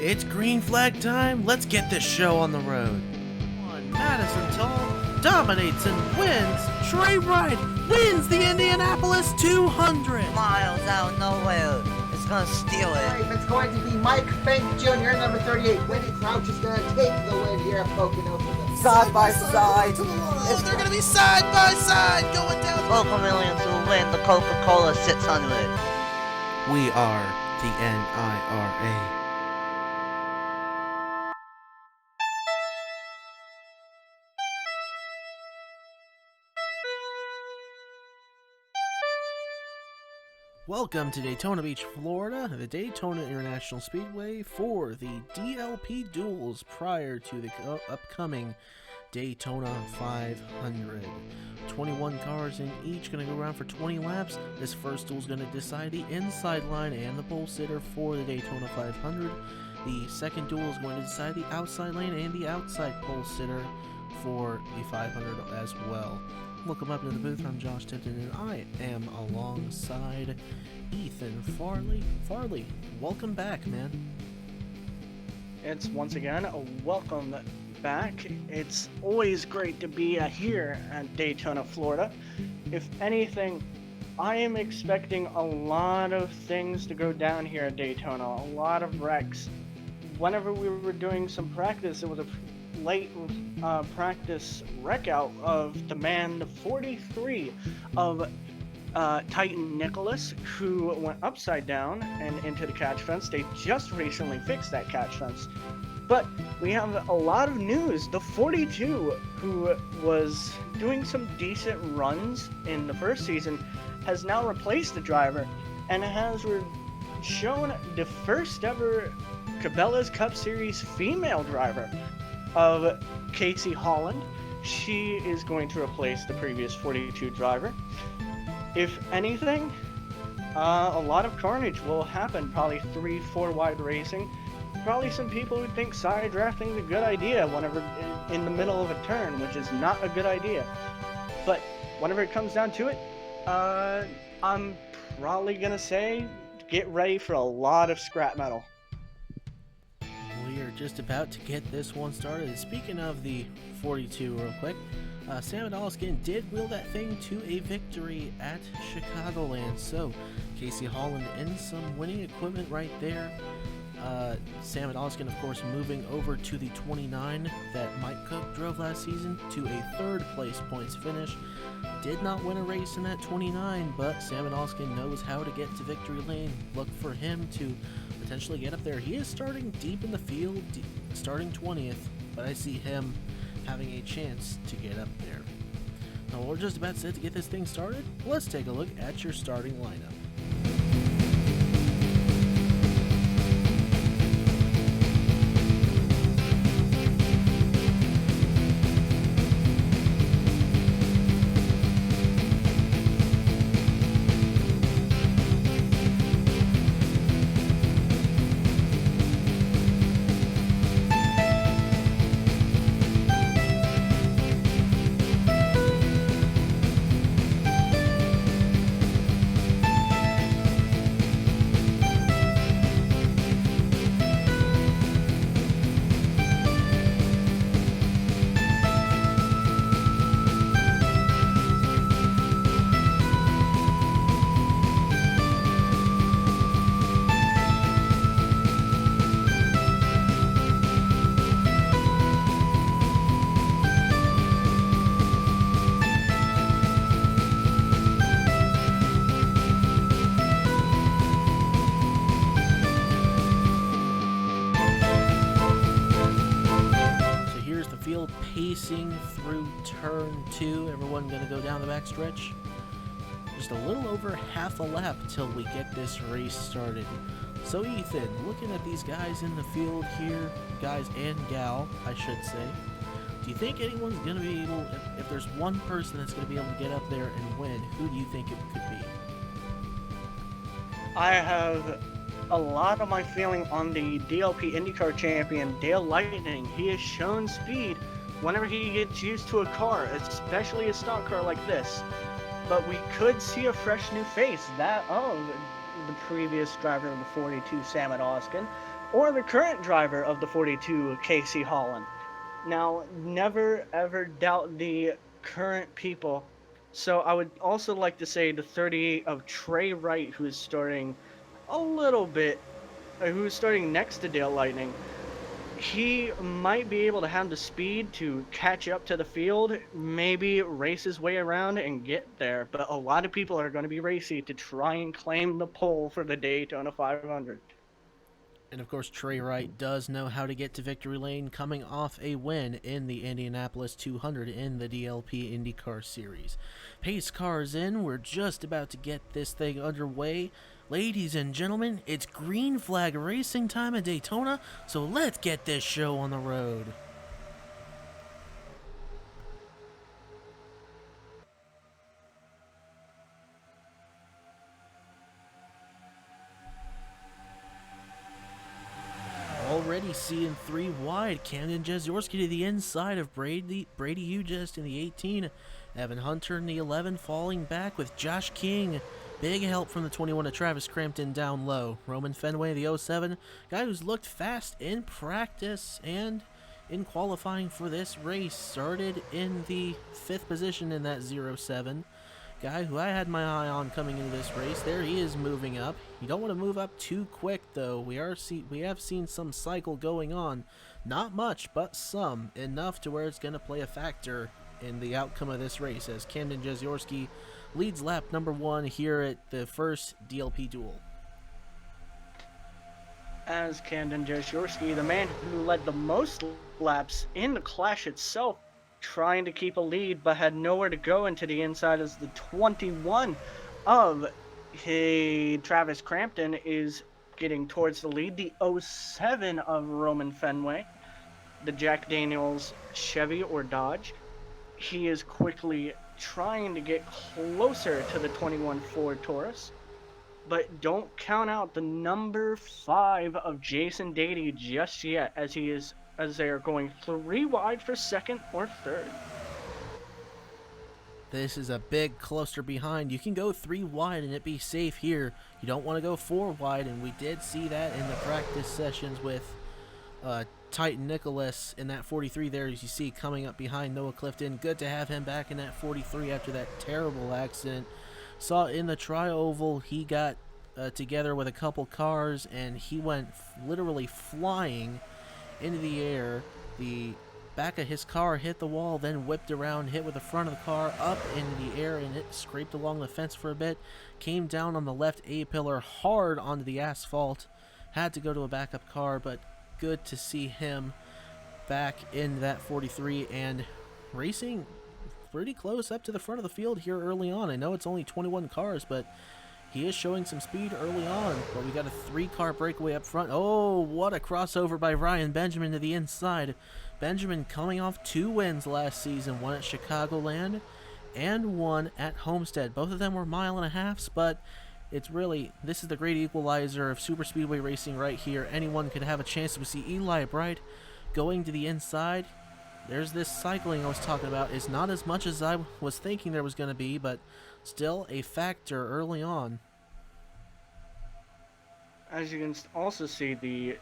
It's green flag time. Let's get this show on the road. On Madison Tall dominates and wins. Trey Wright wins the Indianapolis 200. Miles out of nowhere. It's gonna steal it. It's going to be Mike Fink Jr., number 38. Winnie Crouch is going to take the win here at Pocono. Side by side. Oh, they're going to be side by side going down. Local Millions will win the Coca-Cola 600. We are the NIRA. Welcome to Daytona Beach, Florida, the Daytona International Speedway for the DLP Duels prior to the upcoming Daytona 500. 21 cars in each, going to go around for 20 laps. This first duel is going to decide the inside line and the pole sitter for the Daytona 500. The second duel is going to decide the outside lane and the outside pole sitter for the 500 as well. Welcome up to the booth. I'm Josh Tipton, and I am alongside Ethan Farley. Farley, welcome back, man. It's once again a welcome back. It's always great to be here at Daytona, Florida. If anything, I am expecting a lot of things to go down here at Daytona, a lot of wrecks. Whenever we were doing some practice, it was a late practice wreck out of the man 43 of Titan Nikolas, who went upside down and into the catch fence. They just recently fixed that catch fence. But we have a lot of news. The 42, who was doing some decent runs in the first season, has now replaced the driver and has shown the first ever Cabela's Cup Series female driver of Kasey Holland. She is going to replace the previous 42 driver. If anything, a lot of carnage will happen, probably 3-4 wide racing. Probably some people who think side drafting is a good idea whenever in the middle of a turn, which is not a good idea. But whenever it comes down to it, I'm probably gonna say get ready for a lot of scrap metal. We are just about to get this one started. Speaking of the 42 real quick, Samet Ozkan did wheel that thing to a victory at Chicagoland. So Kasey Holland in some winning equipment right there. Samet Ozkan, of course, moving over to the 29 that Mike Cook drove last season to a third place points finish. Did not win a race in that 29, but Samet Ozkan knows how to get to victory lane. Look for him to potentially get up there. He is starting deep in the field, starting 20th, but I see him having a chance to get up there. Now, we're just about set to get this thing started. Let's take a look at your starting lineup. Pacing through turn 2, everyone gonna go down the back stretch. Just a little over half a lap till we get this race started. So Ethan, looking at these guys in the field here, guys and gal, I should say, do you think anyone's gonna be able, if there's one person that's gonna be able to get up there and win, who do you think it could be? I have a lot of my feeling on the DLP IndyCar champion, Dale Lightning. He has shown speed whenever he gets used to a car, especially a stock car like this. But we could see a fresh new face, that of the previous driver of the 42, Samet Ozkan, or the current driver of the 42, Kasey Holland. Now, never ever doubt the current people. So I would also like to say the 38 of Trey Wright, who is starting a little bit, who is starting next to Dale Lightning. He might be able to have the speed to catch up to the field, maybe race his way around and get there, but a lot of people are going to be racy to try and claim the pole for the Daytona 500. And of course, Trey Wright does know how to get to victory lane, coming off a win in the Indianapolis 200 in the DLP IndyCar Series. Pace cars in, we're just about to get this thing underway. Ladies and gentlemen, it's green flag racing time at Daytona, so let's get this show on the road. Already seeing 3 wide, Camden Jeziorski to the inside of Brady Eujest in the 18. Evan Hunter in the 11 falling back with Josh King. Big help from the 21 of Travis Crampton down low. Roman Fenway, the 07, guy who's looked fast in practice and in qualifying for this race. Started in the 5th position in that 07. Guy who I had my eye on coming into this race. There he is moving up. You don't want to move up too quick though. We have seen some cycle going on. Not much, but some. Enough to where it's going to play a factor in the outcome of this race as Camden Jeziorski leads lap number 1 here at the first DLP duel. As Camden Jeziorski, the man who led the most laps in the clash itself, trying to keep a lead but had nowhere to go into the inside as the 21 of Travis Crampton is getting towards the lead. The 07 of Roman Fenway, the Jack Daniels Chevy or Dodge, he is quickly trying to get closer to the 21 Ford Taurus, but don't count out the number 5 of Jason Dady just yet, as they are going 3 wide for 2nd or 3rd. This is a big cluster behind. You can go 3 wide and it be safe here. You don't want to go 4 wide, and we did see that in the practice sessions with Titan Nikolas in that 43 there, as you see, coming up behind Noah Clifton. Good to have him back in that 43 after that terrible accident. Saw in the tri-oval, he got together with a couple cars, and he went literally flying into the air. The back of his car hit the wall, then whipped around, hit with the front of the car up into the air, and it scraped along the fence for a bit. Came down on the left A-pillar hard onto the asphalt. Had to go to a backup car, but good to see him back in that 43 and racing pretty close up to the front of the field here early on. I know it's only 21 cars, but he is showing some speed early on. But we got a 3-car breakaway up front. Oh, what a crossover by Ryan Benjamin to the inside. Benjamin coming off 2 wins last season, one at Chicagoland and one at Homestead. Both of them were 1.5 miles, but it's really, this is the great equalizer of super speedway racing right here. Anyone could have a chance to see Eli Bright going to the inside. There's this cycling I was talking about. It's not as much as I was thinking there was going to be, but still a factor early on. As you can also see the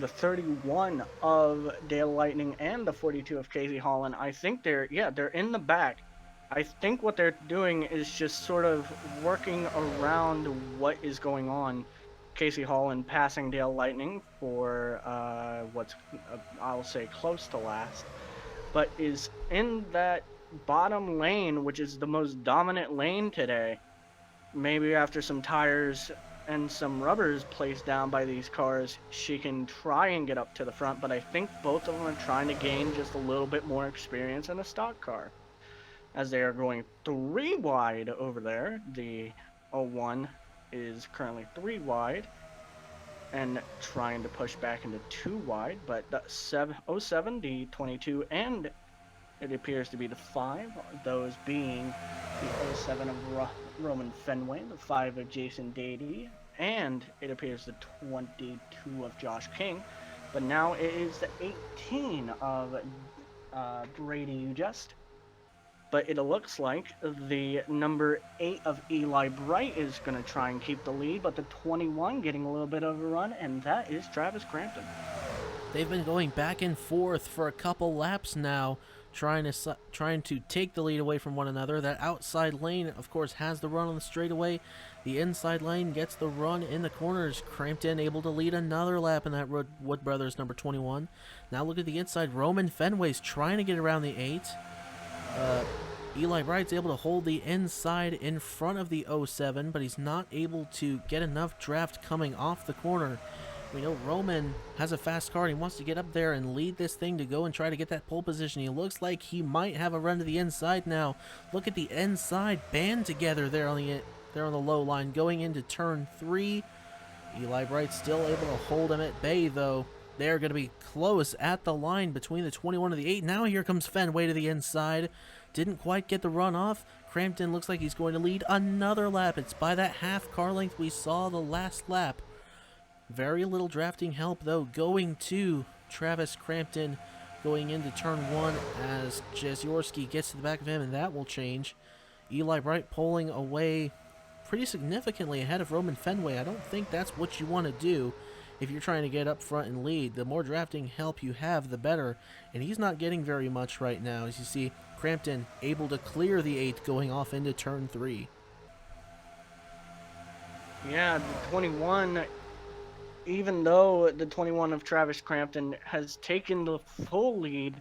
31 of Dale Lightning and the 42 of Kasey Holland. I think they're in the back. I think what they're doing is just sort of working around what is going on. Kasey Holland passing Dale Lightning for I'll say close to last, but is in that bottom lane, which is the most dominant lane today. Maybe after some tires and some rubbers placed down by these cars, she can try and get up to the front, but I think both of them are trying to gain just a little bit more experience in a stock car. As they are going 3 wide over there, the 01 is currently 3 wide and trying to push back into 2 wide, but the 07, the 22, and it appears to be the 5, those being the 07 of Roman Fenway, the 5 of Jason Dady, and it appears the 22 of Josh King, but now it is the 18 of Brady Eujest. But it looks like the number 8 of Eli Bright is going to try and keep the lead, but the 21 getting a little bit of a run, and that is Travis Crampton. They've been going back and forth for a couple laps now, trying to take the lead away from one another. That outside lane, of course, has the run on the straightaway. The inside lane gets the run in the corners. Crampton able to lead another lap in that Wood Brothers number 21. Now look at the inside. Roman Fenway's trying to get around the 8. Eli Bright's able to hold the inside in front of the 07, but he's not able to get enough draft coming off the corner. We know Roman has a fast car and he wants to get up there and lead this thing to go and try to get that pole position. He looks like he might have a run to the inside now. Look at the inside band together there on the low line going into turn 3. Eli Bright still able to hold him at bay though. They're going to be close at the line between the 21 and the 8. Now here comes Fenway to the inside. Didn't quite get the run off. Crampton looks like he's going to lead another lap. It's by that half car length we saw the last lap. Very little drafting help though going to Travis Crampton going into turn 1 as Jeziorski gets to the back of him, and that will change. Eli Bright pulling away pretty significantly ahead of Roman Fenway. I don't think that's what you want to do if you're trying to get up front and lead. The more drafting help you have, the better, and he's not getting very much right now. As you see, Crampton able to clear the 8 going off into turn 3. Yeah, the 21, even though the 21 of Travis Crampton has taken the full lead,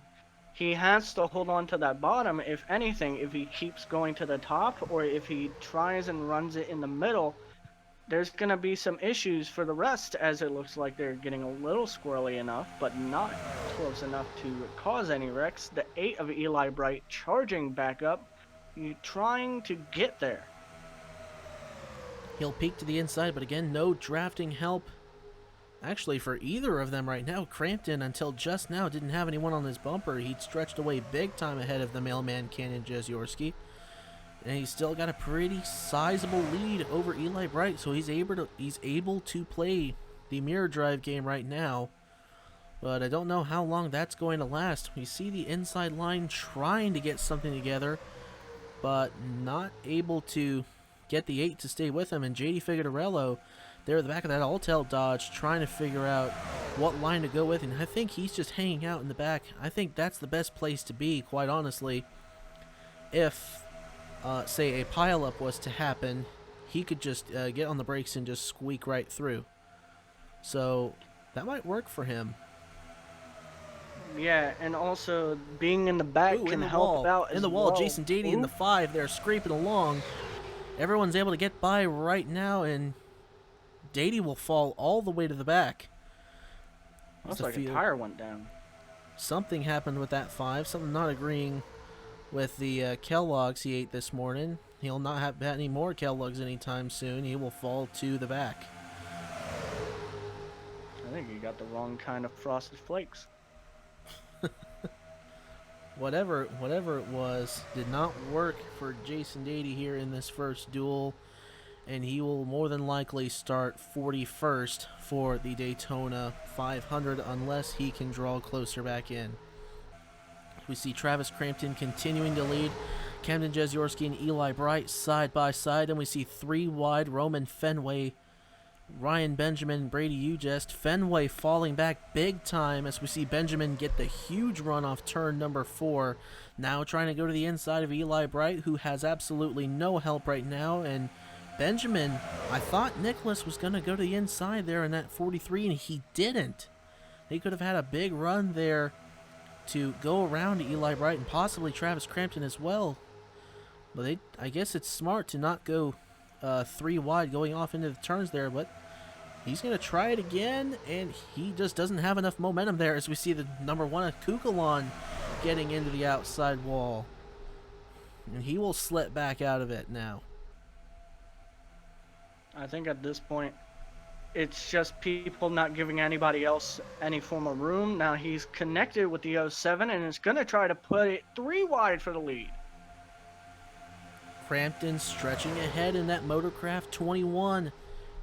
he has to hold on to that bottom. If anything, if he keeps going to the top or if he tries and runs it in the middle, there's going to be some issues for the rest, as it looks like they're getting a little squirrely enough, but not close enough to cause any wrecks. The 8 of Eli Bright charging back up, trying to get there. He'll peek to the inside, but again, no drafting help. Actually, for either of them right now, Crampton, until just now, didn't have anyone on his bumper. He'd stretched away big time ahead of the mailman Camden Jeziorski. And he's still got a pretty sizable lead over Eli Bright, so he's able to play the mirror drive game right now. But I don't know how long that's going to last. We see the inside line trying to get something together, but not able to get the 8 to stay with him. And JD Figadarello, there at the back of that All-Tail Dodge, trying to figure out what line to go with. And I think he's just hanging out in the back. I think that's the best place to be, quite honestly. If say a pileup was to happen, he could just get on the brakes and just squeak right through. So that might work for him. Yeah, and also being in the back can help out as in the wall, well. Jason Dady in the 5 there scraping along. Everyone's able to get by right now, and Dady will fall all the way to the back. Looks like a tire went down. Something happened with that 5, something not agreeing with the Kellogg's he ate this morning. He'll not have any more Kellogg's anytime soon. He will fall to the back. I think he got the wrong kind of Frosted Flakes. Whatever it was, did not work for Jason Dady here in this first duel, and he will more than likely start 41st for the Daytona 500 unless he can draw closer back in. We see Travis Crampton continuing to lead. Camden Jeziorski and Eli Bright side by side. And we see 3 wide Roman Fenway, Ryan Benjamin, and Brady Eujest. Fenway falling back big time as we see Benjamin get the huge run off turn number 4. Now trying to go to the inside of Eli Bright, who has absolutely no help right now. And Benjamin, I thought Nikolas was going to go to the inside there in that 43, and he didn't. He could have had a big run there to go around Eli Bright and possibly Travis Crampton as well. But I guess it's smart to not go 3 wide going off into the turns there, but he's going to try it again, and he just doesn't have enough momentum there as we see the number 1 of Cucalon getting into the outside wall. And he will slip back out of it now. I think at this point, it's just people not giving anybody else any form of room. Now he's connected with the 07 and is going to try to put it 3 wide for the lead. Crampton stretching ahead in that Motorcraft 21.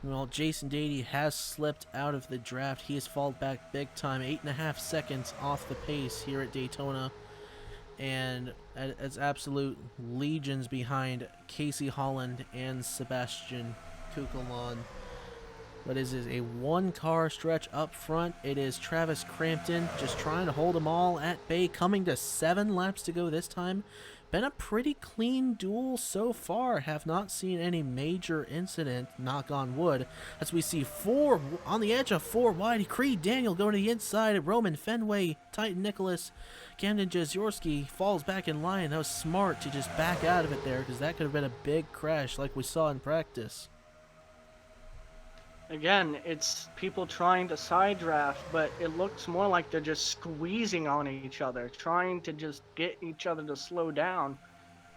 While Jason Dady has slipped out of the draft, he has fallen back big time, 8.5 seconds off the pace here at Daytona. and it's absolute legions behind Kasey Holland and Sebastian Cucalon. But it is a one-car stretch up front. It is Travis Crampton just trying to hold them all at bay, coming to 7 laps to go this time. Been a pretty clean duel so far. Have not seen any major incident, knock on wood, as we see 4 on the edge of 4 wide. Creed Daniel going to the inside. Roman Fenway, Titan Nikolas, Camden Jeziorski falls back in line. That was smart to just back out of it there, because that could have been a big crash like we saw in practice. Again, it's people trying to side draft, but it looks more like they're just squeezing on each other, trying to just get each other to slow down.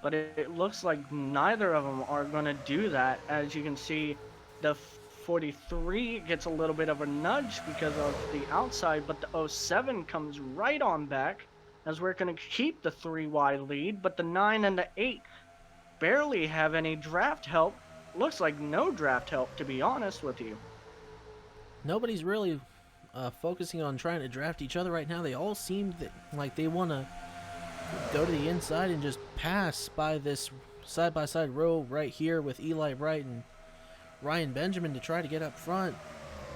But it looks like neither of them are going to do that. As you can see, the 43 gets a little bit of a nudge because of the outside, but the 07 comes right on back, as we're going to keep the 3 wide lead, but the 9 and the 8 barely have any draft help. Looks like no draft help, to be honest with you. Nobody's really focusing on trying to draft each other right now. They all seem like they want to go to the inside and just pass by this side-by-side row right here with Eli Bright and Ryan Benjamin to try to get up front.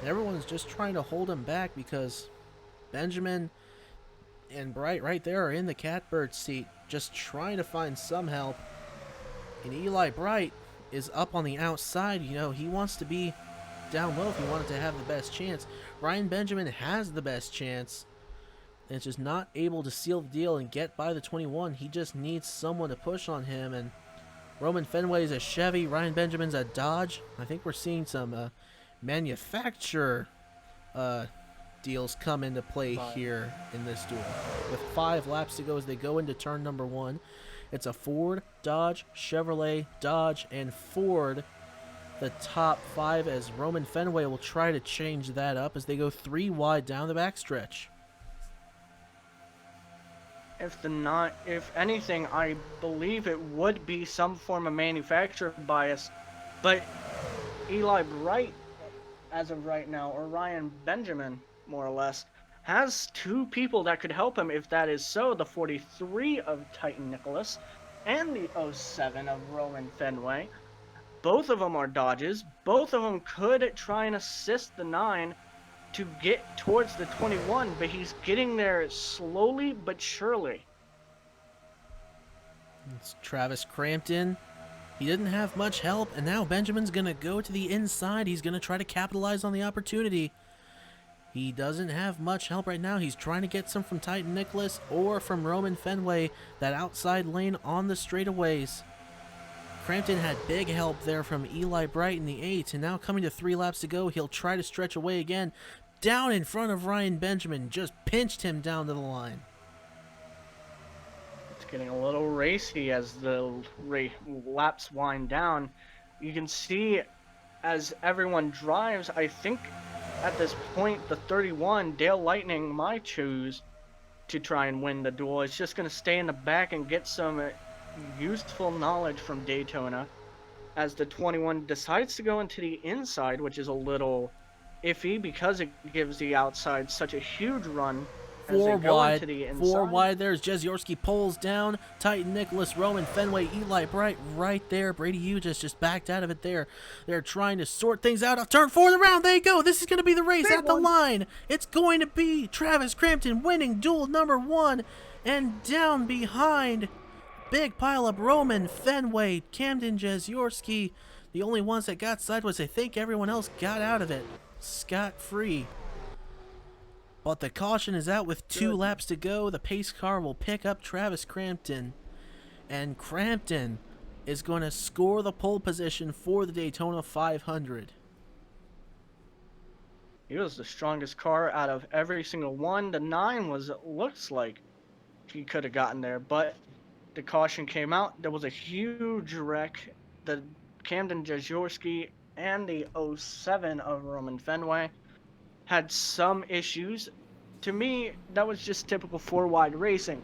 Everyone's just trying to hold them back because Benjamin and Bright right there are in the catbird seat, just trying to find some help. And Eli Bright is up on the outside. You know, he wants to be down low if he wanted to have the best chance. Ryan Benjamin has the best chance, and it's just not able to seal the deal and get by the 21. He just needs someone to push on him, and Roman Fenway is a Chevy, Ryan Benjamin's a Dodge. I think we're seeing some manufacturer deals come into play here in this duel. With 5 laps to go as they go into turn number 1. It's a Ford, Dodge, Chevrolet, Dodge, and Ford, the top 5, as Roman Fenway will try to change that up as they go 3 wide down the backstretch. If anything, I believe it would be some form of manufacturer bias, but Eli Bright, as of right now, or Ryan Benjamin, more or less, has 2 people that could help him if that is so. The 43 of Titan Nikolas and the 07 of Roman Fenway. Both of them are Dodges. Both of them could try and assist the 9 to get towards the 21, but he's getting there slowly but surely. It's Travis Crampton. He didn't have much help, and now Benjamin's going to go to the inside. He's going to try to capitalize on the opportunity. He doesn't have much help right now. He's trying to get some from Titan Nikolas or from Roman Fenway, that outside lane on the straightaways. Crampton had big help there from Eli Bright in the 8, and now coming to 3 laps to go, he'll try to stretch away again. Down in front of Ryan Benjamin, just pinched him down to the line. It's getting a little racy as the laps wind down. You can see as everyone drives, I think at this point, the 31, Dale Lightning, might choose to try and win the duel. It's just going to stay in the back and get some useful knowledge from Daytona, as the 21 decides to go into the inside, which is a little iffy because it gives the outside such a huge run. 4 wide, 4 wide. There's Jeziorski, pulls down. Titan Nikolas, Roman Fenway, Eli Bright right there. Brady Eujest just backed out of it there. They're trying to sort things out. Turn 4 of the round. There you go. This is going to be the race at the line. It's going to be Travis Crampton winning duel number 1, and down behind, big pile up, Roman Fenway, Camden Jeziorski. The only ones that got sideways. I think everyone else got out of it scot-free. But the caution is out with 2 laps to go. The pace car will pick up Travis Crampton, and Crampton is going to score the pole position for the Daytona 500. He was the strongest car out of every single one. The 9 looks like he could have gotten there, but the caution came out. There was a huge wreck. The Camden Jeziorski and the 07 of Roman Fenway had some issues. To me, that was just typical 4 wide racing.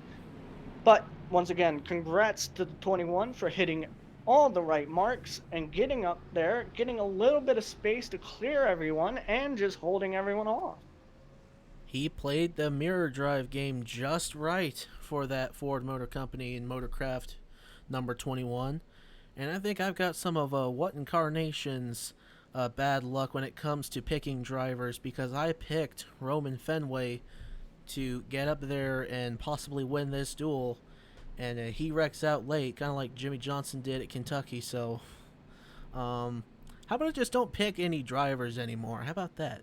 But once again, congrats to the 21 for hitting all the right marks and getting up there, getting a little bit of space to clear everyone, and just holding everyone off. he played the mirror drive game just right for that Ford Motor Company in Motorcraft number 21. And I think I've got some of What Incarnation's bad luck when it comes to picking drivers, because I picked Roman Fenway to get up there and possibly win this duel, and he wrecks out late, kind of like Jimmy Johnson did at Kentucky. So how about I just don't pick any drivers anymore? How about that?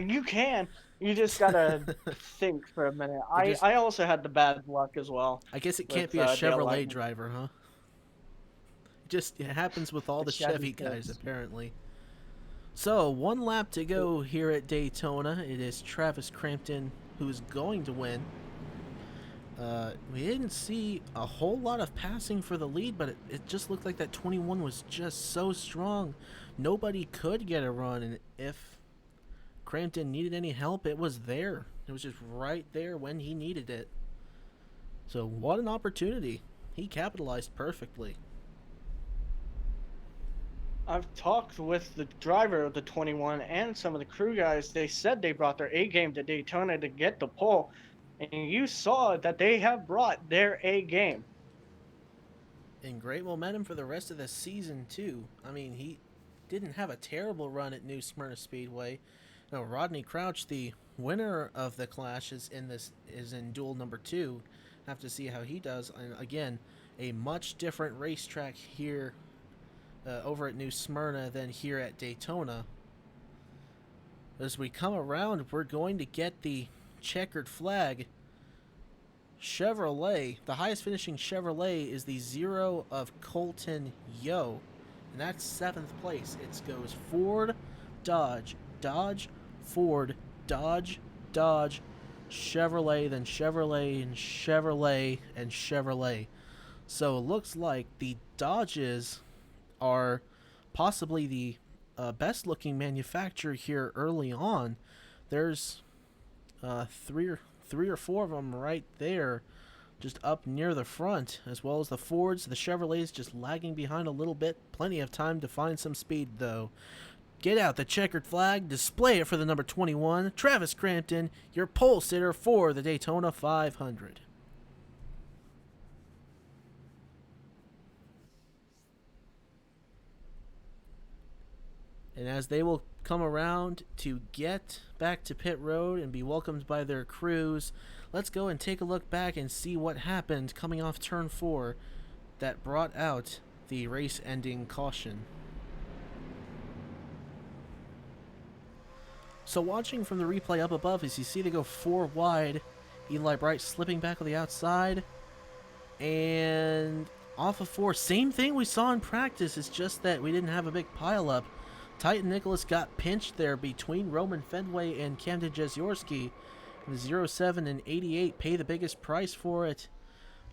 You can. You just gotta think for a minute. I also had the bad luck as well. I guess it can't with, be a Dale Chevrolet Lightning. driver, huh? It happens with all the Chevy guys, apparently. So, one lap to go here at Daytona. It is Travis Crampton who's going to win. We didn't see a whole lot of passing for the lead, but it just looked like that 21 was just so strong. Nobody could get a run, and if Crampton needed any help, it was there. It was just right there when he needed it. So what an opportunity. He capitalized perfectly. I've talked with the driver of the 21 and some of the crew guys. They said they brought their A game to Daytona to get the pole, and you saw that they have brought their A game. And great momentum for the rest of the season too. I mean, he didn't have a terrible run at New Smyrna Speedway. No, Rodney Crouch, the winner of the clash, is in duel number 2. Have to see how he does. And again, a much different racetrack here over at New Smyrna than here at Daytona. As we come around, we're going to get the checkered flag. Chevrolet, the highest finishing Chevrolet is the 0 of Colton Yohe, and that's 7th place. It goes Ford, Dodge, Dodge, Ford, Dodge, Dodge, Chevrolet, then Chevrolet, and Chevrolet, and Chevrolet. So it looks like the Dodges are possibly the best looking manufacturer here early on. There's three or four of them right there, just up near the front, as well as the Fords. The Chevrolets just lagging behind a little bit. Plenty of time to find some speed, though. Get out the checkered flag, display it for the number 21, Travis Crampton, your pole sitter for the Daytona 500. And as they will come around to get back to pit road and be welcomed by their crews, let's go and take a look back and see what happened coming off turn 4 that brought out the race-ending caution. So watching from the replay up above, as you see they go 4 wide, Eli Bright slipping back on the outside, and off of 4, same thing we saw in practice, it's just that we didn't have a big pileup. Titan Nikolas got pinched there between Roman Fenway and Camden Jeziorski. The 07 and 88 pay the biggest price for it.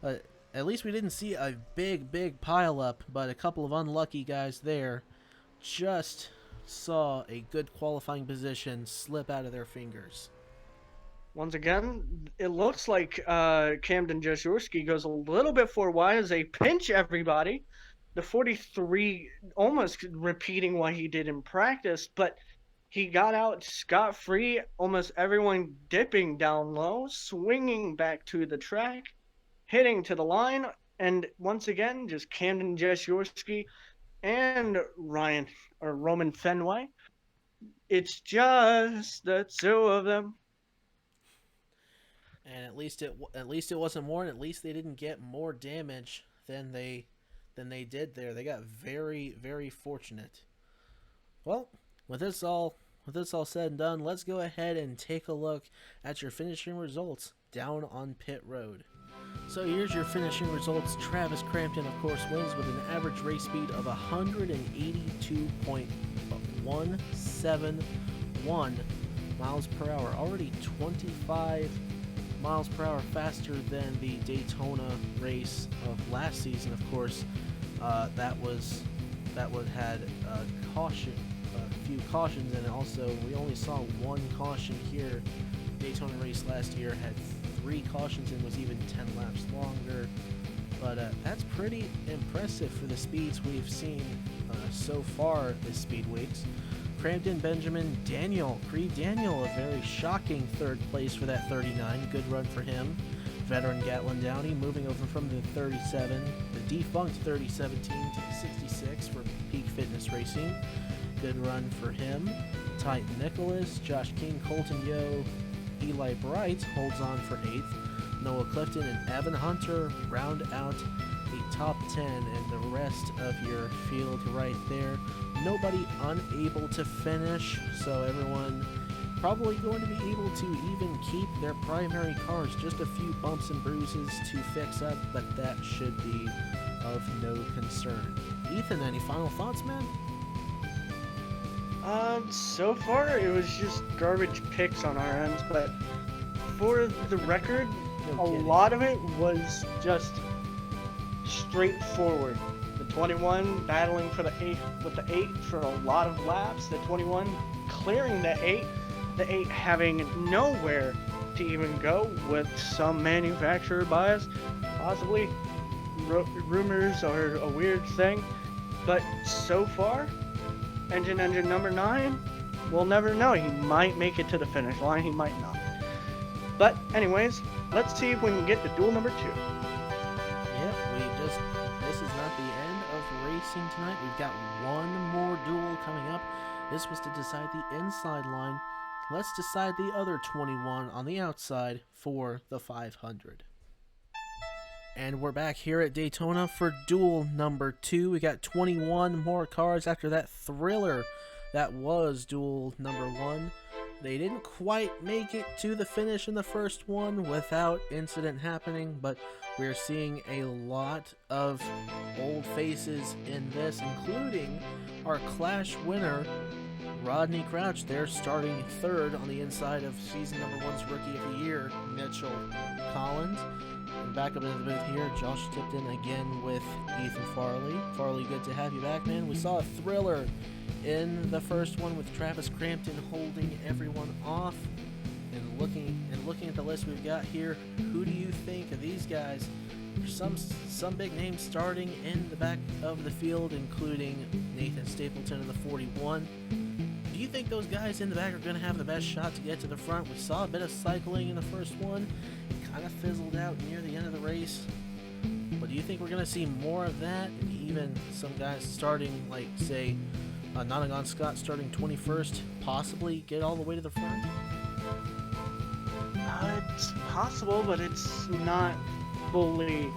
At least we didn't see a big pileup, but a couple of unlucky guys there just saw a good qualifying position slip out of their fingers. Once again, it looks like Camden Jeziorski goes a little bit 4 wide as they pinch everybody. The 43 almost repeating what he did in practice, but he got out scot-free, almost everyone dipping down low, swinging back to the track, hitting to the line, and once again, just Camden Jeziorski and Roman Fenway. It's just the 2 of them. And at least it wasn't more, and at least they didn't get more damage than they did there. They got very fortunate. Well, with this all said and done, let's go ahead and take a look at your finishing results down on pit road. So here's your finishing results. Travis Crampton, of course, wins with an average race speed of 182.171 miles per hour. Already 25 miles per hour faster than the Daytona race of last season. Of course, that had a few cautions, and also we only saw 1 caution here. Daytona race last year had 3 cautions and was even 10 laps longer. But that's pretty impressive for the speeds we've seen so far this Speed Weeks. Of Crampton, Benjamin, Daniel, Creed Daniel, a very shocking third place for that 39. Good run for him. Veteran Gatlin Downey moving over from the 37, the defunct 3017 to the 66 for Peak Fitness Racing. Good run for him. Titan Nikolas, Josh King, Colton Yohe, Eli Bright holds on for 8th. Noah Clifton and Evan Hunter round out the top 10, and the rest of your field right there. Nobody unable to finish, so everyone probably going to be able to even keep their primary cars. Just a few bumps and bruises to fix up, but that should be of no concern. Ethan, any final thoughts, man? So far it was just garbage picks on our ends, but for the record, a lot of it was just straightforward. The 21 battling for the 8 with the 8 for a lot of laps, the 21 clearing the 8 having nowhere to even go with some manufacturer bias. Possibly rumors are a weird thing, but so far, engine number 9, we'll never know. He might make it to the finish line, he might not. But anyways, let's see if we can get to duel number 2. Yep, this is not the end of racing tonight. We've got one more duel coming up. This was to decide the inside line. Let's decide the other 21 on the outside for the 500. And we're back here at Daytona for duel number 2. We got 21 more cars after that thriller that was duel number 1. They didn't quite make it to the finish in the first one without incident happening, but we're seeing a lot of old faces in this, including our Clash winner, Rodney Crouch. They're starting 3rd on the inside of season number 1's Rookie of the Year, Mitchell Collins. And back up into the booth here, Josh Tipton again with Ethan Farley. Farley, good to have you back, man. We saw a thriller in the first one with Travis Crampton holding everyone off. And looking at the list we've got here, who do you think of these guys? There's some big names starting in the back of the field, including Nathan Stapleton in the 41. Do you think those guys in the back are going to have the best shot to get to the front? We saw a bit of cycling in the first one. It kind of fizzled out near the end of the race. But do you think we're going to see more of that, and even some guys starting, like, say, Nottingham Scott starting 21st, possibly get all the way to the front? It's possible, but it's not fully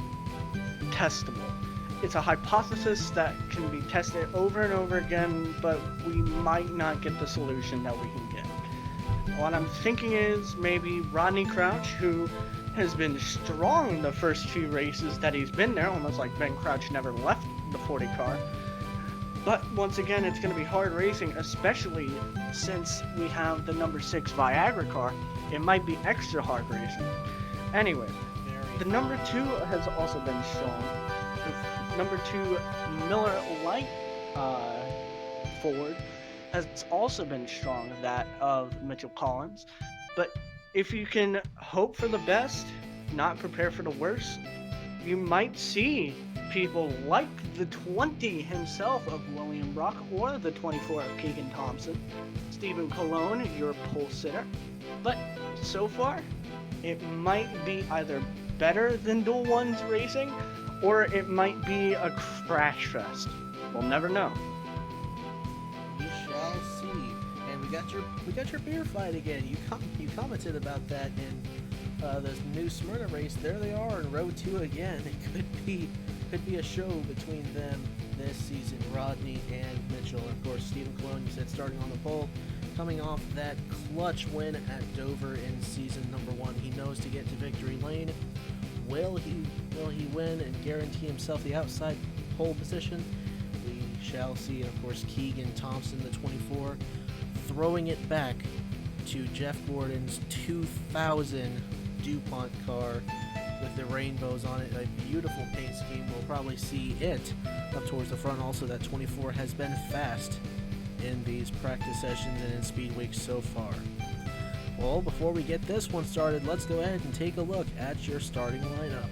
testable. It's a hypothesis that can be tested over and over again, but we might not get the solution that we can get. What I'm thinking is maybe Rodney Crouch, who has been strong the first few races that he's been there, almost like Ben Crouch never left the 40 car. But once again, it's going to be hard racing, especially since we have the number 6 Viagra car. It might be extra hard racing. Anyway, the number 2 has also been strong. The number 2 Miller Lite Ford has also been strong, that of Mitchell Collins. But if you can hope for the best, not prepare for the worst, you might see people like the 20 himself of William Brock, or the 24 of Keegan Thompson, Stephen Colon, your pole sitter. But so far, it might be either better than Duel 1's racing, or it might be a crash fest. We'll never know. We shall see. And we got your beer fight again. You commented about that in the new Smyrna race. There they are in row 2 again. It could be a show between them this season. Rodney and Mitchell. And of course, Stephen Colon, you said, starting on the pole, coming off that clutch win at Dover in season number 1. He knows to get to victory lane. Will he win and guarantee himself the outside pole position? We shall see. And of course, Keegan Thompson, the 24, throwing it back to Jeff Gordon's 2000 DuPont car with the rainbows on it. A beautiful paint scheme. We'll probably see it up towards the front. Also, that 24 has been fast in these practice sessions and in speed weeks so far. Well, before we get this one started, let's go ahead and take a look at your starting lineup.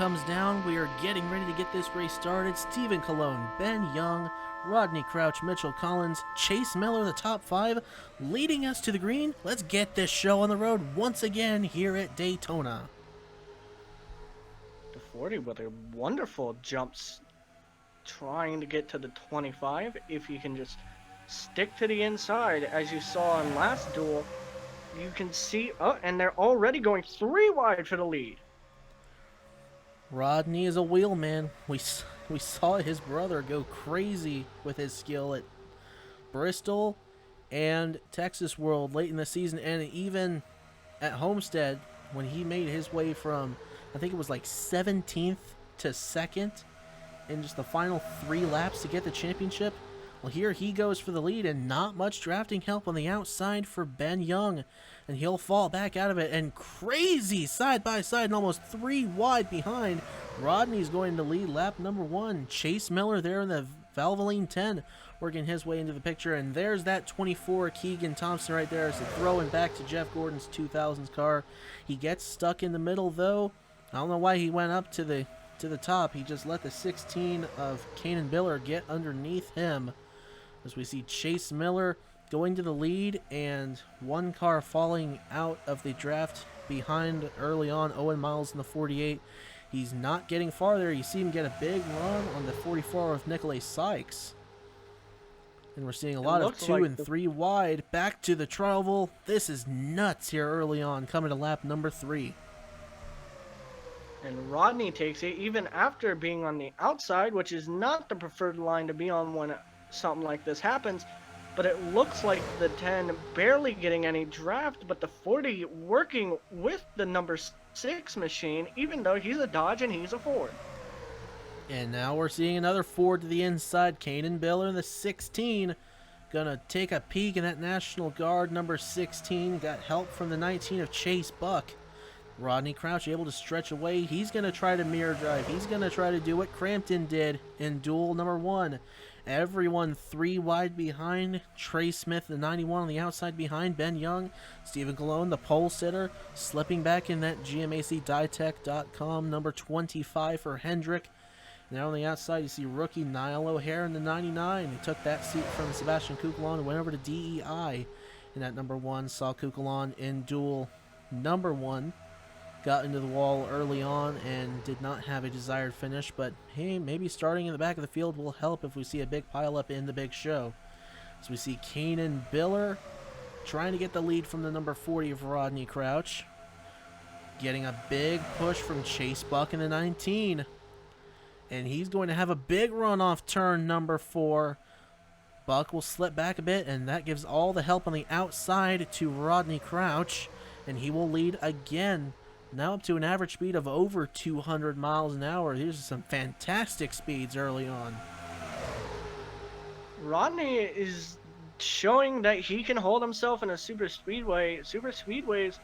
comes down. We are getting ready to get this race started. Stephen Colon, Ben Young, Rodney Crouch, Mitchell Collins, Chase Miller, the top 5, leading us to the green. Let's get this show on the road once again here at Daytona. The 40 with a wonderful jumps, trying to get to the 25. If you can just stick to the inside, as you saw in last duel, you can see, and they're already going 3 wide for the lead. Rodney is a wheel man. We saw his brother go crazy with his skill at Bristol and Texas World late in the season, and even at Homestead when he made his way from, I think it was like 17th to 2nd in just the final 3 laps to get the championship. Well, here he goes for the lead, and not much drafting help on the outside for Ben Young, and he'll fall back out of it, and crazy side by side and almost 3 wide behind. Rodney's going to lead lap number 1. Chase Miller there in the Valvoline 10 working his way into the picture, and there's that 24 Keegan Thompson right there. So throwing back to Jeff Gordon's 2000s car. He gets stuck in the middle though. I don't know why he went up to the top. He just let the 16 of Kanan Biller get underneath him. As we see Chase Miller going to the lead, and 1 car falling out of the draft behind early on, Owen Miles in the 48. He's not getting farther. You see him get a big run on the 44 with Nikolas Sykes. And we're seeing a lot of 2 and 3 wide. Back to the Trial. This is nuts here early on, coming to lap number 3. And Rodney takes it even after being on the outside, which is not the preferred line to be on when something like this happens. But it looks like the 10 barely getting any draft, but the 40 working with the number 6 machine, even though he's a Dodge and he's a Ford. And now we're seeing another Ford to the inside. Kanan Biller in the 16. Gonna take a peek in that National Guard number 16. Got help from the 19 of Chase Buck. Rodney Crouch able to stretch away. He's going to try to mirror drive. He's going to try to do what Crampton did in duel number 1. Everyone 3 wide behind. Trey Smith, the 91 on the outside behind. Ben Young. Stephen Colon, the pole sitter, slipping back in that GMACDietech.com number 25 for Hendrick. Now on the outside, you see rookie Niall O'Hare in the 99. He took that seat from Sebastian Cucalon and went over to DEI in that number 1. Saw Cucalon in duel number 1. Got into the wall early on and did not have a desired finish, but hey, maybe starting in the back of the field will help if we see a big pileup in the big show. So we see Kanan Biller trying to get the lead from the number 40 of Rodney Crouch. Getting a big push from Chase Buck in the 19. And he's going to have a big run off turn number 4. Buck will slip back a bit, and that gives all the help on the outside to Rodney Crouch, and he will lead again. Now up to an average speed of over 200 miles an hour. These are some fantastic speeds early on. Rodney is showing that he can hold himself in a super speedway. Super speedways,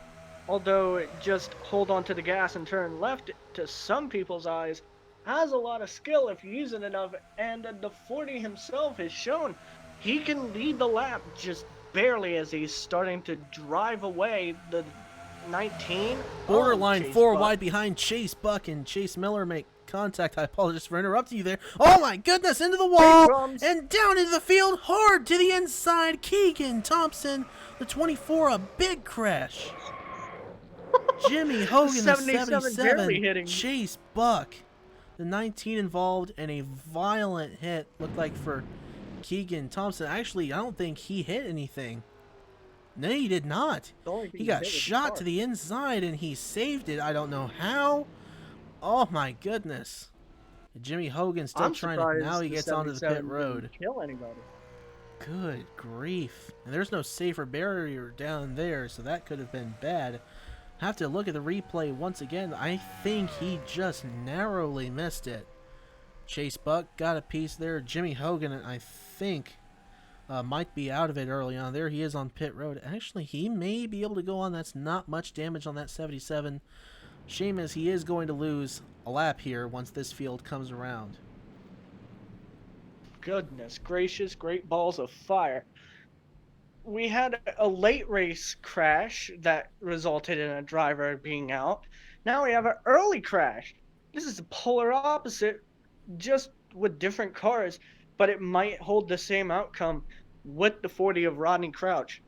although just hold on to the gas and turn left, to some people's eyes, has a lot of skill if you use it enough. And the 40 himself has shown he can lead the lap just barely as he's starting to drive away the 19. Borderline 4 wide behind Chase Buck, and Chase Miller make contact. I apologize for interrupting you there. Oh my goodness, into the wall and down into the field, hard to the inside. Keegan Thompson, the 24, a big crash. Jimmy Hogan, the 77, Chase Buck, the 19 involved, and a violent hit looked like for Keegan Thompson. Actually, I don't think he hit anything. No, he did not. He got shot to the inside, and he saved it. I don't know how. Oh, my goodness. Jimmy Hogan still trying to... Now he gets onto the pit road. Kill anybody. Good grief. And there's no safer barrier down there, so that could have been bad. Have to look at the replay once again. I think he just narrowly missed it. Chase Buck got a piece there. Jimmy Hogan, I think... might be out of it early on. There he is on pit road. Actually, he may be able to go on. That's not much damage on that 77. Shame is he is going to lose a lap here once this field comes around. Goodness gracious, great balls of fire. We had a late race crash that resulted in a driver being out. Now we have an early crash. This is the polar opposite, just with different cars, but it might hold the same outcome with the 40 of Rodney Crouch.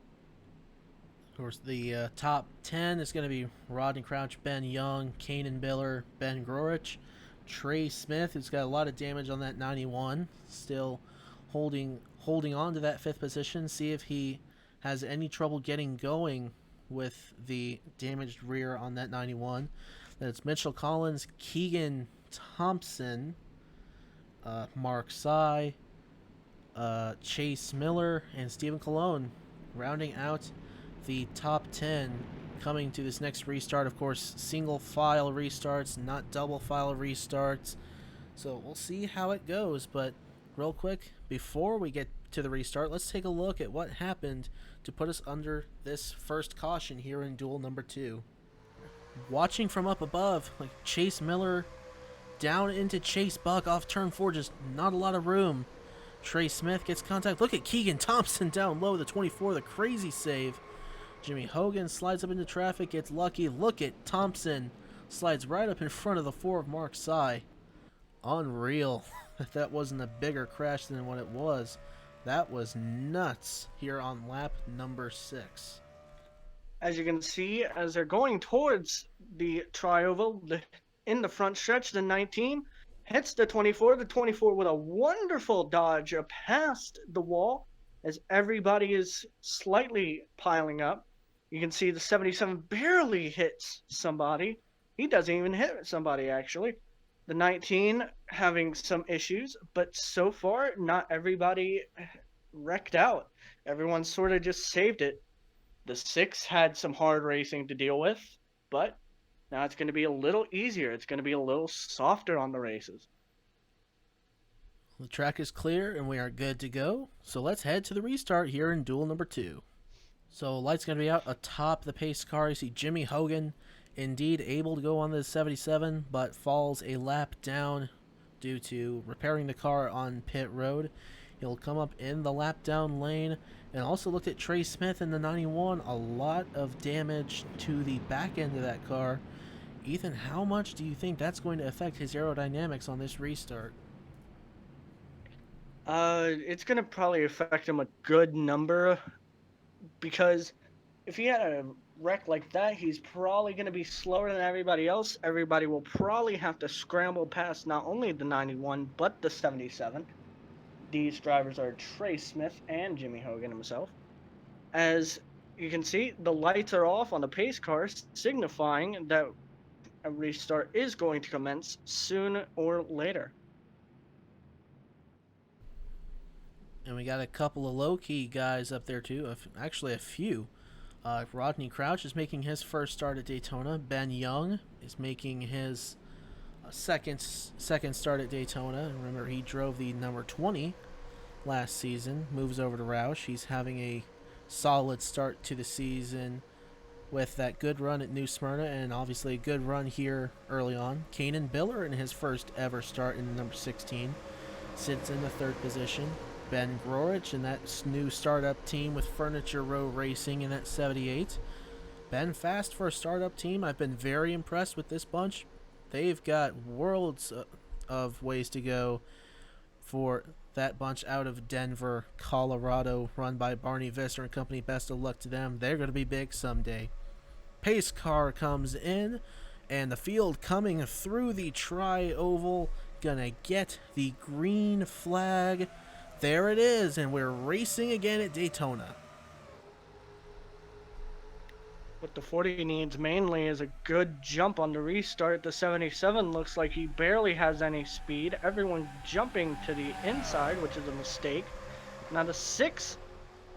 Of course, the top 10 is going to be Rodney Crouch, Ben Young, Kanan Biller, Ben Grorich, Trey Smith, who's got a lot of damage on that 91, still holding on to that 5th position. See if he has any trouble getting going with the damaged rear on that 91. Then it's Mitchell Collins, Keegan Thompson, Mark Sy, Chase Miller, and Stephen Colon, rounding out the top 10 coming to this next restart. Of course, single file restarts, not double file restarts. So we'll see how it goes. But real quick, before we get to the restart, let's take a look at what happened to put us under this first caution here in duel number 2. Watching from up above, like Chase Miller down into Chase Buck off turn 4, just not a lot of room. Trey Smith gets contact. Look at Keegan Thompson down low, the 24, the crazy save. Jimmy Hogan slides up into traffic, gets lucky. Look at Thompson, slides right up in front of the 4 of Mark Sy. Unreal. If that wasn't a bigger crash than what it was. That was nuts here on lap number 6. As you can see, as they're going towards the tri-oval, in the front stretch, the 19 hits the 24. The 24 with a wonderful dodge past the wall as everybody is slightly piling up. You can see the 77 barely hits somebody. He doesn't even hit somebody, actually. The 19 having some issues, but so far, not everybody wrecked out. Everyone sort of just saved it. The 6 had some hard racing to deal with, but now it's going to be a little easier. It's going to be a little softer on the races. The track is clear and we are good to go. So let's head to the restart here in duel number 2. So light's going to be out atop the pace car. You see Jimmy Hogan indeed able to go on the 77, but falls a lap down due to repairing the car on pit road. He'll come up in the lap down lane. And also looked at Trey Smith in the 91. A lot of damage to the back end of that car. Ethan, how much do you think that's going to affect his aerodynamics on this restart? It's going to probably affect him a good number, because if he had a wreck like that, he's probably going to be slower than everybody else. Everybody will probably have to scramble past not only the 91, but the 77. These drivers are Trey Smith and Jimmy Hogan himself. As you can see, the lights are off on the pace cars, signifying that a restart is going to commence soon or later. And we got a couple of low-key guys up there too, actually a few. Rodney Crouch is making his first start at Daytona. Ben Young is making his second start at Daytona. Remember, he drove the number 20 last season. Moves over to Roush. He's having a solid start to the season with that good run at New Smyrna, and obviously a good run here early on. Kanan Biller in his first ever start in the number 16 sits in the 3rd position. Ben Grorich in that new startup team with Furniture Row Racing in that 78. Ben fast for a startup team. I've been very impressed with this bunch. They've got worlds of ways to go for that bunch out of Denver, Colorado, run by Barney Visser and company. Best of luck to them. They're going to be big someday. Pace car comes in, and the field coming through the tri-oval. Gonna get the green flag. There it is, and we're racing again at Daytona. What the 40 needs mainly is a good jump on the restart. The 77 looks like he barely has any speed. Everyone's jumping to the inside, which is a mistake. Now the 6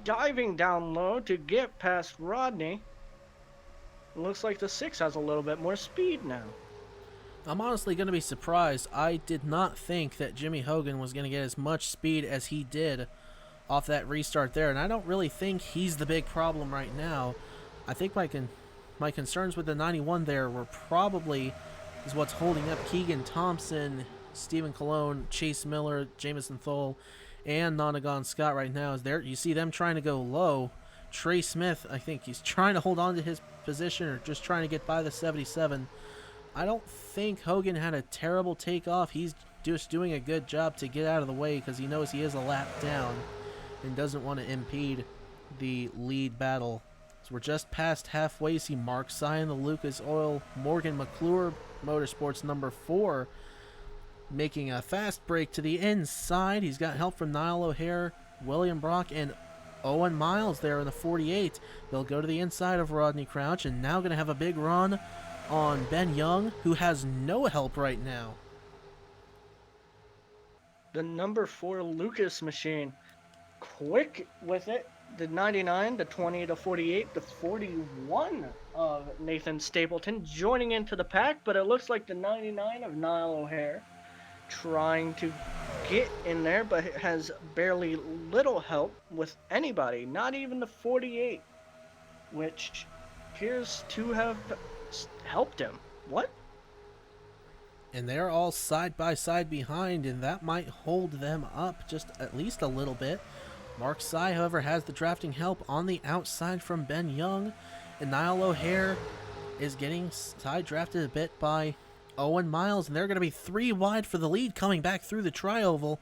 diving down low to get past Rodney. It looks like the 6 has a little bit more speed now. I'm honestly going to be surprised. I did not think that Jimmy Hogan was going to get as much speed as he did off that restart there, and I don't really think he's the big problem right now. I think my concerns with the 91 there were probably is what's holding up Keegan Thompson, Stephen Colon, Chase Miller, Jamison Thole, and Nonagon Scott right now. Is there? You see them trying to go low. Trey Smith, I think he's trying to hold on to his position or just trying to get by the 77. I don't think Hogan had a terrible takeoff. He's just doing a good job to get out of the way because he knows he is a lap down and doesn't want to impede the lead battle. So we're just past halfway. See Mark Sy in the Lucas Oil Morgan McClure Motorsports number 4 making a fast break to the inside. He's got help from Niall O'Hare, William Brock, and Owen Miles there in the 48. They'll go to the inside of Rodney Crouch and now going to have a big run on Ben Young, who has no help right now. The number 4 Lucas machine, quick with it. The 99, the 20, the 48, the 41 of Nathan Stapleton joining into the pack, but it looks like the 99 of Niall O'Hare trying to get in there, but it has barely little help with anybody, not even the 48, which appears to have helped him. What? And they're all side by side behind, and that might hold them up just at least a little bit. Mark Sy, however, has the drafting help on the outside from Ben Young, and Niall O'Hare is getting side drafted a bit by Owen Miles, and they're going to be 3 wide for the lead coming back through the tri-oval.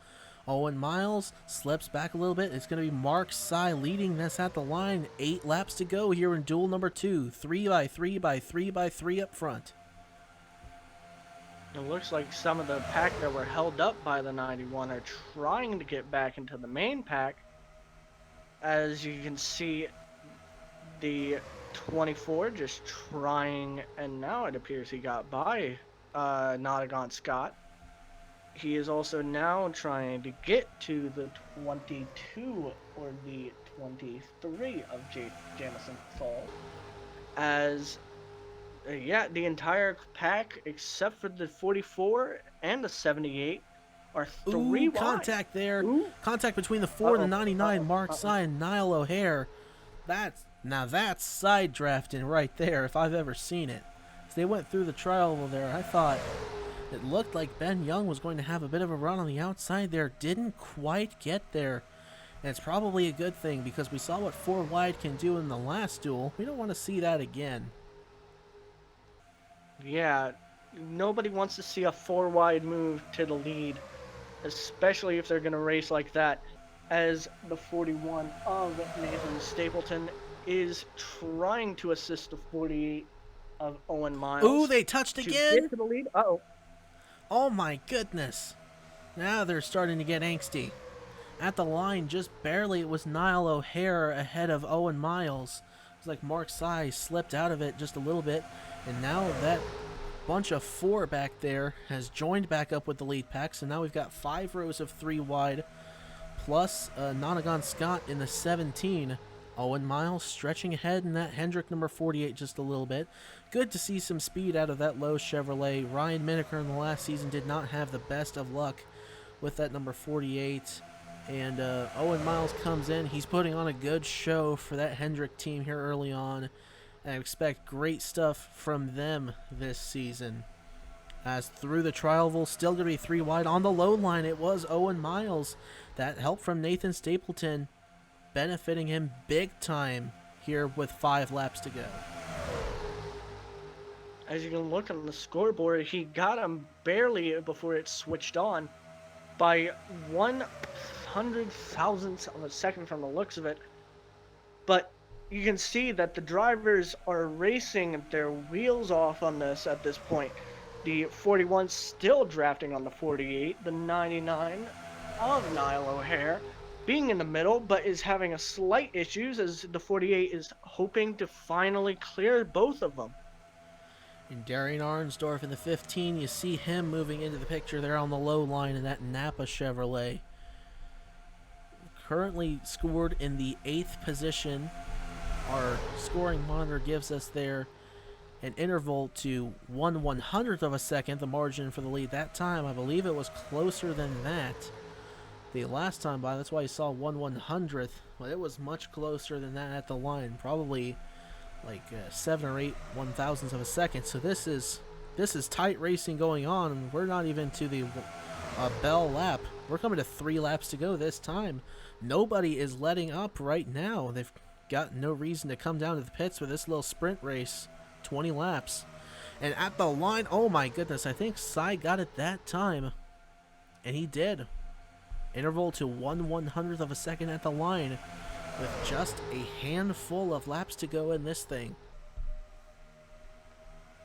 Owen Miles slips back a little bit. It's going to be Mark Sy leading this at the line. 8 laps to go here in duel number 2. 3 by 3 by 3 by 3 up front. It looks like some of the pack that were held up by the 91 are trying to get back into the main pack. As you can see, the 24 just trying, and now it appears he got by Nottingham Scott. He is also now trying to get to the 22 or the 23 of Jamison Falls. As, the entire pack except for the 44 and the 78 are 3 wide. Contact there. Ooh. Contact between the 4 and the 99, Mark Sy and Niall O'Hare. That's side drafting right there, if I've ever seen it. As they went through the trial there, I thought it looked like Ben Young was going to have a bit of a run on the outside there. Didn't quite get there. And it's probably a good thing because we saw what 4 wide can do in the last duel. We don't want to see that again. Yeah, nobody wants to see a 4 wide move to the lead, especially if they're going to race like that, as the 41 of Nathan Stapleton is trying to assist the 48 of Owen Miles. Ooh, they touched again? Get to the lead. Uh-oh. Oh my goodness. Now they're starting to get angsty. At the line, just barely, it was Niall O'Hare ahead of Owen Miles. It's like Mark Sy slipped out of it just a little bit, and now that bunch of 4 back there has joined back up with the lead pack, so now we've got 5 rows of 3 wide, plus Nottingham Scott in the 17. Owen Miles stretching ahead in that Hendrick number 48 just a little bit. Good to see some speed out of that low Chevrolet. Ryan Miniker in the last season did not have the best of luck with that number 48. And Owen Miles comes in. He's putting on a good show for that Hendrick team here early on. And I expect great stuff from them this season. As through the trial, still going to be 3 wide. On the low line, it was Owen Miles. That help from Nathan Stapleton benefiting him big time here with 5 laps to go. As you can look on the scoreboard, he got him barely before it switched on by 100,000ths of a second from the looks of it. But you can see that the drivers are racing their wheels off on this at this point. The 41 still drafting on the 48, the 99 of Niall O'Hare being in the middle, but is having a slight issues as the 48 is hoping to finally clear both of them. And Darian Arnsdorf in the 15, you see him moving into the picture there on the low line in that Napa Chevrolet. Currently scored in the 8th position. Our scoring monitor gives us there an interval to 1/100th of a second, the margin for the lead. That time, I believe it was closer than that. The last time by, that's why you saw 1/100th. Well, it was much closer than that at the line, probably like 7 or 8 1/1000ths of a second. So this is tight racing going on, and we're not even to the bell lap. We're coming to 3 laps to go this time. Nobody is letting up right now. They've got no reason to come down to the pits with this little sprint race. 20 laps. And at the line, oh my goodness, I think Cy got it that time. And he did. Interval to 1/100th of a second at the line with just a handful of laps to go in this thing.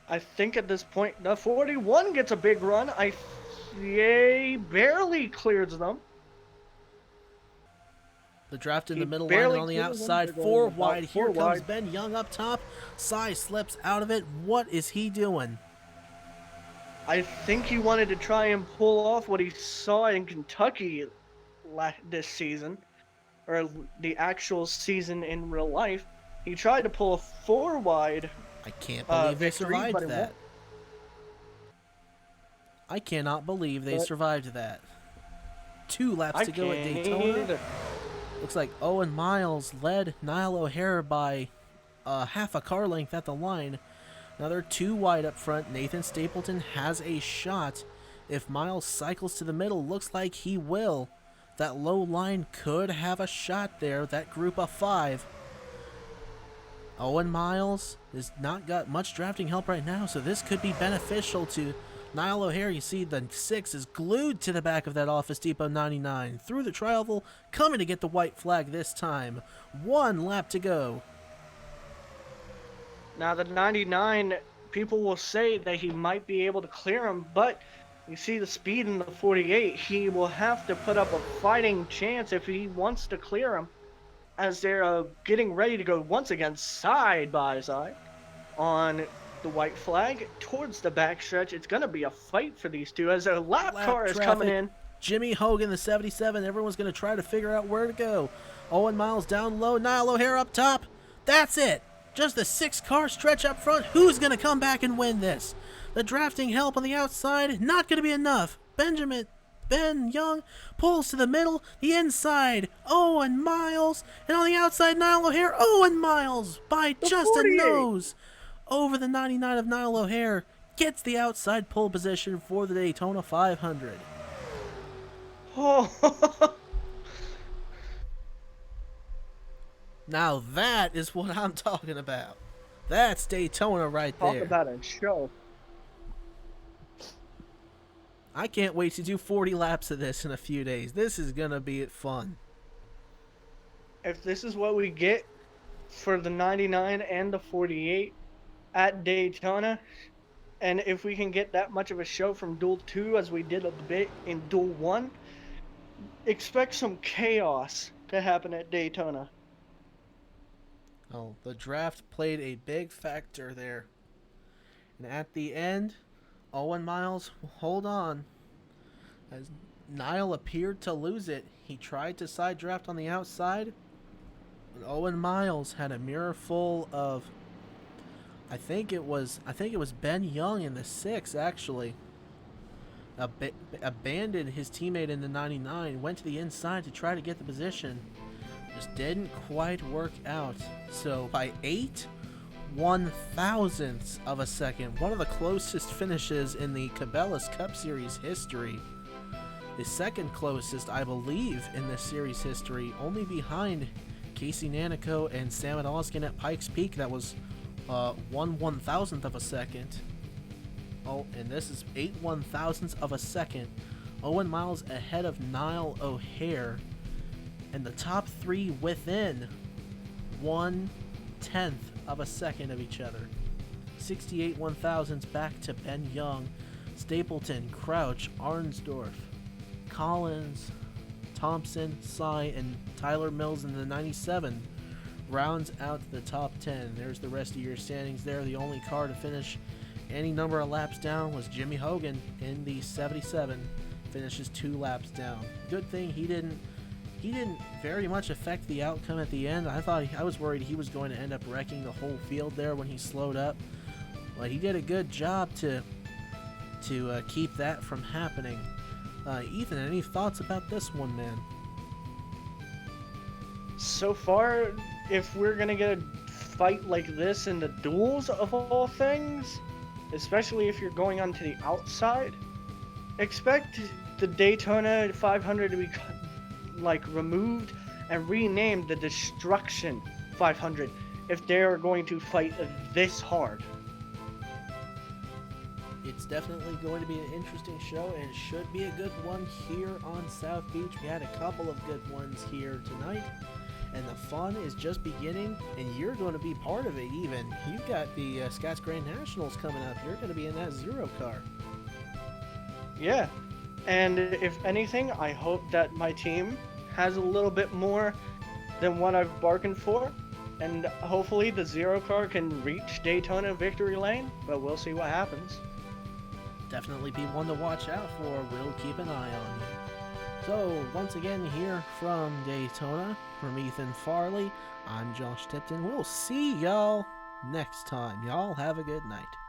I think at this point, the 41 gets a big run. He barely clears them. The draft in the middle line barely and on the clears them. outside, They're going 4 about wide. Here 4 comes wide. Ben Young up top. Cy slips out of it. What is he doing? I think he wanted to try and pull off what he saw in Kentucky this season, or the actual season in real life. He tried to pull a 4 wide. I can't believe they victory, survived but it that. I cannot believe they survived that. 2 laps to go at Daytona. either. Looks like Owen Miles led Niall O'Hare by half a car length at the line. Another 2 wide up front. Nathan Stapleton has a shot. If Miles cycles to the middle, looks like he will. That low line could have a shot there. That group of 5. Owen Miles has not got much drafting help right now, so this could be beneficial to Niall O'Hare. You see the 6 is glued to the back of that Office Depot 99. Through the tri-oval, coming to get the white flag this time. 1 lap to go. Now the 99, people will say that he might be able to clear him, but you see the speed in the 48. He will have to put up a fighting chance if he wants to clear him, as they're getting ready to go once again side by side on the white flag towards the backstretch. It's going to be a fight for these two as a lap car is coming in. Jimmy Hogan, the 77. Everyone's going to try to figure out where to go. Owen Miles down low. Niall O'Hare up top. That's it. Just the 6-car stretch up front. Who's going to come back and win this? The drafting help on the outside, not going to be enough. Ben Young pulls to the middle, the inside, Owen Miles, and on the outside, Niall O'Hare. Owen Miles by just a nose over the 99 of Niall O'Hare gets the outside pole position for the Daytona 500. Oh. Now that is what I'm talking about. That's Daytona right there. Talk about a show. I can't wait to do 40 laps of this in a few days. This is going to be fun. If this is what we get for the 99 and the 48 at Daytona, and if we can get that much of a show from Duel 2 as we did a bit in Duel 1, expect some chaos to happen at Daytona. Oh, the draft played a big factor there. And at the end, Owen Miles, hold on. As Niall appeared to lose it, he tried to side draft on the outside. But Owen Miles had a mirror full of, I think it was Ben Young in the 6 actually. Abandoned his teammate in the 99, went to the inside to try to get the position. Just didn't quite work out. So by 8/1000ths of a second, one of the closest finishes in the Cabela's Cup Series history. The second closest, I believe, in this series history, only behind Casey Nanico and Samet Ozkan at Pikes Peak. That was 1/1000th of a second. Oh, and this is 8/1000ths of a second. Owen Miles ahead of Niall O'Hare. And the top 3 within 1/10 of a second of each other. 68/1000ths back to Ben Young, Stapleton, Crouch, Arnsdorf, Collins, Thompson, Cy, and Tyler Mills in the 97 rounds out the top 10. There's the rest of your standings there. The only car to finish any number of laps down was Jimmy Hogan in the 77. Finishes 2 laps down. Good thing he didn't very much affect the outcome at the end. I was worried he was going to end up wrecking the whole field there when he slowed up. But he did a good job to keep that from happening. Ethan, any thoughts about this one, man? So far, if we're going to get a fight like this in the duels of all things, especially if you're going on to the outside, expect the Daytona 500 to be removed and renamed the Destruction 500 if they're going to fight this hard. definitely going to be an interesting show and should be a good one here on South Beach. We had a couple of good ones here tonight, and the fun is just beginning, and you're going to be part of it even. You've got the Scotts Grand Nationals coming up. You're going to be in that Zero car. Yeah, and if anything, I hope that my team has a little bit more than what I've bargained for, and hopefully the Zero car can reach Daytona victory lane, but we'll see what happens. Definitely be one to watch out for. We'll keep an eye on you. So, once again, here from Daytona, from Ethan Farley, I'm Josh Tipton. We'll see y'all next time. Y'all have a good night.